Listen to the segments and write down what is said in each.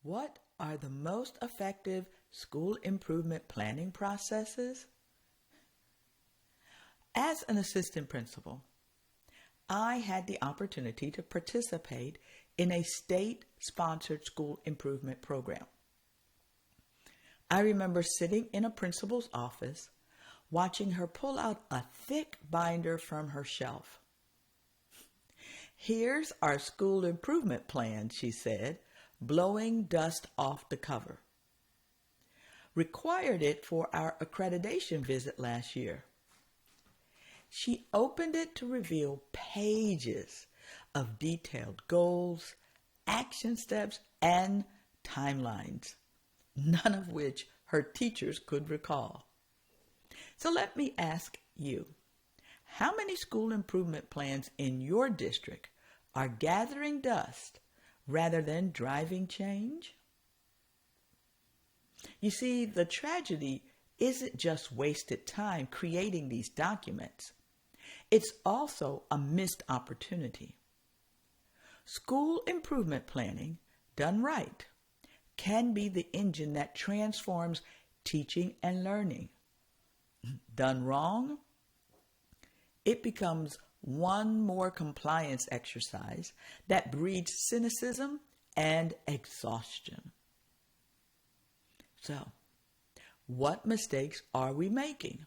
What are the most effective school improvement planning processes? As an assistant principal, I had the opportunity to participate in a state-sponsored school improvement program. I remember sitting in a principal's office, watching her pull out a thick binder from her shelf. "Here's our school improvement plan," she said, blowing dust off the cover. Required it for our accreditation visit last year. She opened it to reveal pages of detailed goals, action steps, and timelines, none of which her teachers could recall. So let me ask you, how many school improvement plans in your district are gathering dust rather than driving change? You see, the tragedy isn't just wasted time creating these documents. It's also a missed opportunity. School improvement planning, done right, can be the engine that transforms teaching and learning. Done wrong, it becomes one more compliance exercise that breeds cynicism and exhaustion. So, what mistakes are we making?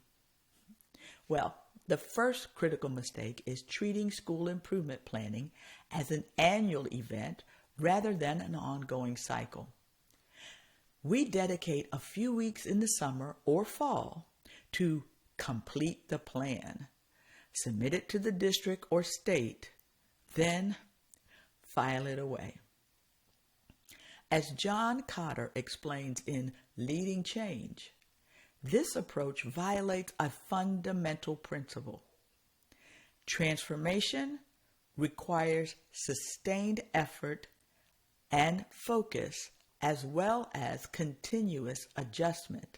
Well, the first critical mistake is treating school improvement planning as an annual event rather than an ongoing cycle. We dedicate a few weeks in the summer or fall to complete the plan, submit it to the district or state, then file it away. As John Cotter explains in Leading Change, this approach violates a fundamental principle. Transformation requires sustained effort and focus as well as continuous adjustment,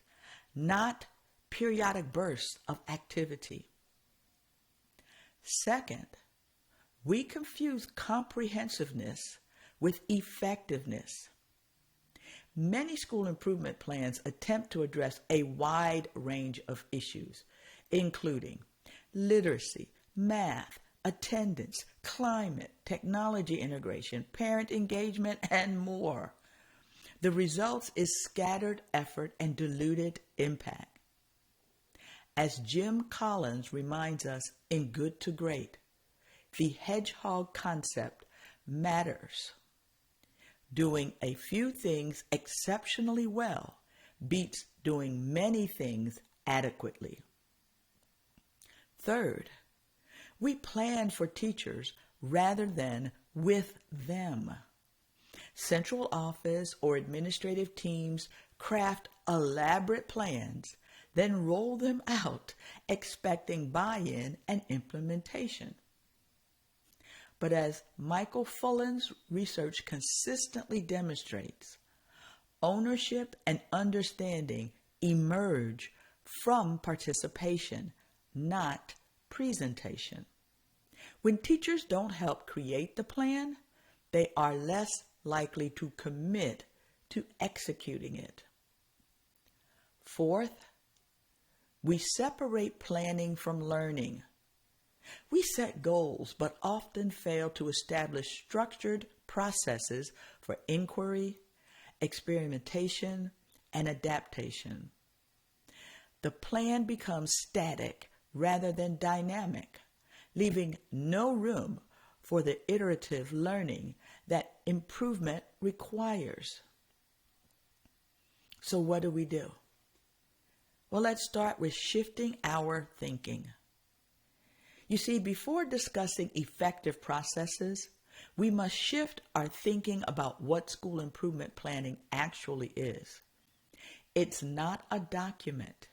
not periodic bursts of activity. Second, we confuse comprehensiveness with effectiveness. Many school improvement plans attempt to address a wide range of issues, including literacy, math, attendance, climate, technology integration, parent engagement, and more. The result is scattered effort and diluted impact. As Jim Collins reminds us in Good to Great, the hedgehog concept matters. Doing a few things exceptionally well beats doing many things adequately. Third, we plan for teachers rather than with them. Central office or administrative teams craft elaborate plans, then roll them out, expecting buy-in and implementation. But as Michael Fullen's research consistently demonstrates, ownership and understanding emerge from participation, not presentation. When teachers don't help create the plan, they are less likely to commit to executing it. Fourth, we separate planning from learning. We set goals, but often fail to establish structured processes for inquiry, experimentation, and adaptation. The plan becomes static rather than dynamic, leaving no room for the iterative learning that improvement requires. So what do? Well, let's start with shifting our thinking. You see, before discussing effective processes, we must shift our thinking about what school improvement planning actually is. It's not a document.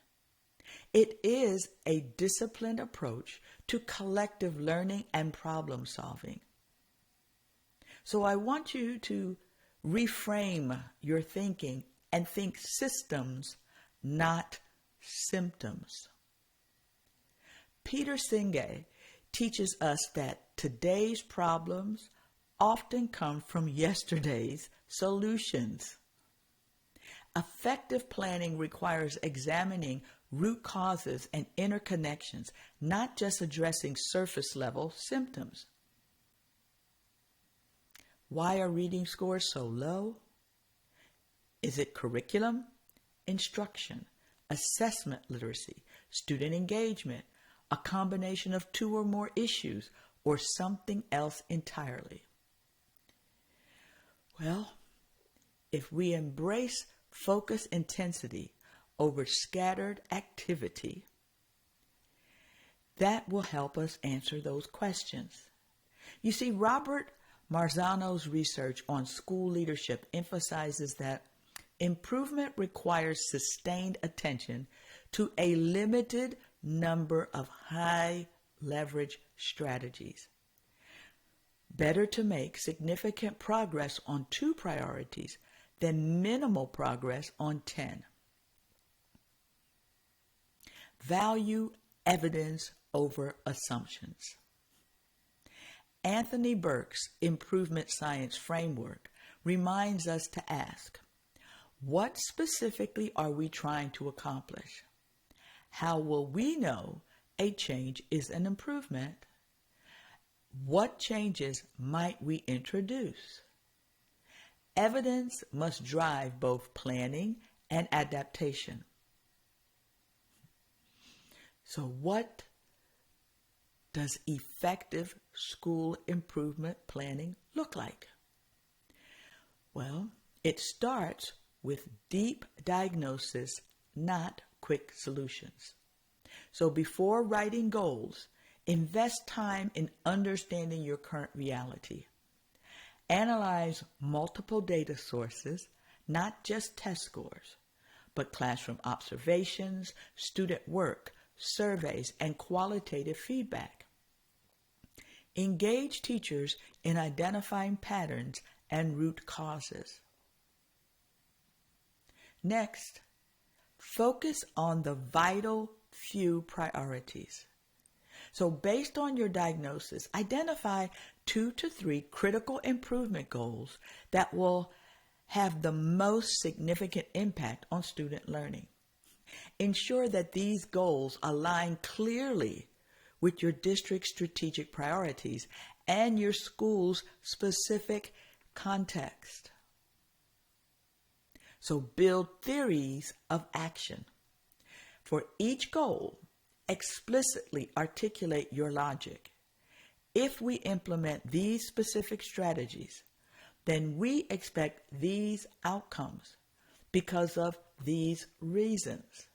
It is a disciplined approach to collective learning and problem solving. So I want you to reframe your thinking and think systems, not symptoms. Peter Senge teaches us that today's problems often come from yesterday's solutions. Effective planning requires examining root causes and interconnections, not just addressing surface level symptoms. Why are reading scores so low? Is it curriculum, instruction, assessment literacy, student engagement, a combination of two or more issues, or something else entirely? Well, if we embrace focus intensity over scattered activity, that will help us answer those questions. You see, Robert Marzano's research on school leadership emphasizes that improvement requires sustained attention to a limited number of high-leverage strategies. Better to make significant progress on 2 priorities than minimal progress on 10. Value evidence over assumptions. Anthony Burke's improvement science framework reminds us to ask, what specifically are we trying to accomplish? How will we know a change is an improvement? What changes might we introduce? Evidence must drive both planning and adaptation. So what does effective school improvement planning look like? Well, it starts with deep diagnosis, not quick solutions. So before writing goals, invest time in understanding your current reality. Analyze multiple data sources, not just test scores, but classroom observations, student work, surveys, and qualitative feedback. Engage teachers in identifying patterns and root causes. Next, focus on the vital few priorities. So based on your diagnosis, identify 2 to 3 critical improvement goals that will have the most significant impact on student learning. Ensure that these goals align clearly with your district's strategic priorities and your school's specific context. So build theories of action. For each goal, explicitly articulate your logic. If we implement these specific strategies, then we expect these outcomes because of these reasons.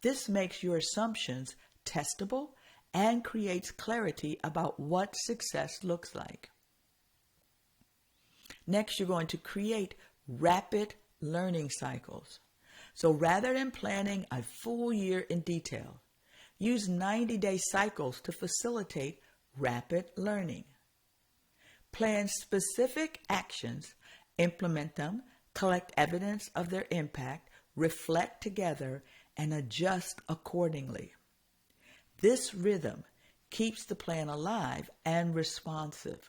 This makes your assumptions testable and creates clarity about what success looks like. Next, you're going to create rapid learning cycles. So rather than planning a full year in detail, use 90-day cycles to facilitate rapid learning. Plan specific actions, implement them, collect evidence of their impact, reflect together, and adjust accordingly. This rhythm keeps the plan alive and responsive.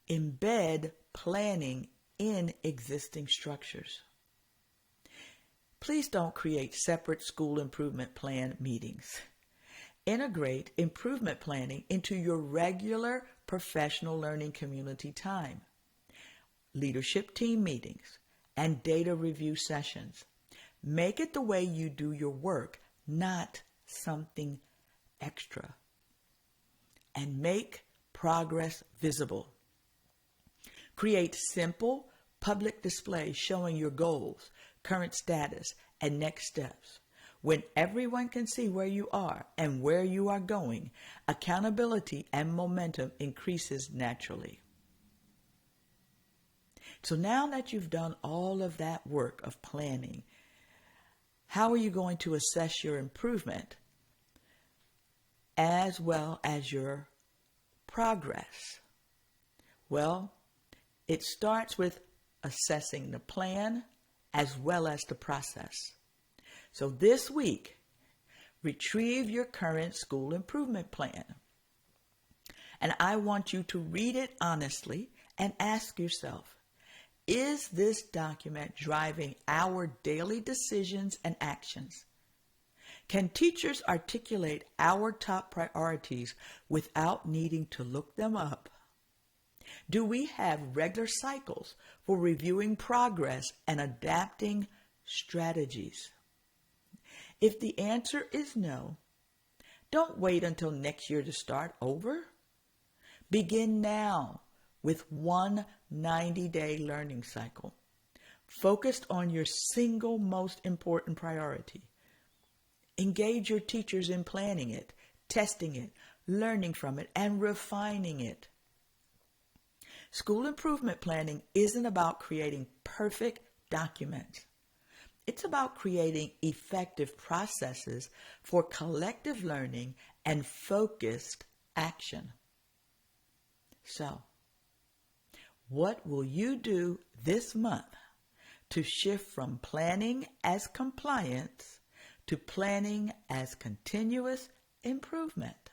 Embed planning in existing structures. Please don't create separate school improvement plan meetings. Integrate improvement planning into your regular professional learning community time, leadership team meetings, and data review sessions. Make it the way you do your work, not something extra. And make progress visible. Create simple public displays showing your goals, current status, and next steps. When everyone can see where you are and where you are going, accountability and momentum increases naturally. So now that you've done all of that work of planning, how are you going to assess your improvement as well as your progress? Well, it starts with assessing the plan as well as the process. So this week, retrieve your current school improvement plan. And I want you to read it honestly and ask yourself, Is this document driving our daily decisions and actions? Can teachers articulate our top priorities without needing to look them up? Do we have regular cycles for reviewing progress and adapting strategies? If the answer is no, don't wait until next year to start over. Begin now with one 90-day learning cycle, focused on your single most important priority. Engage your teachers in planning it, testing it, learning from it, and refining it. School improvement planning isn't about creating perfect documents. It's about creating effective processes for collective learning and focused action. So, what will you do this month to shift from planning as compliance to planning as continuous improvement?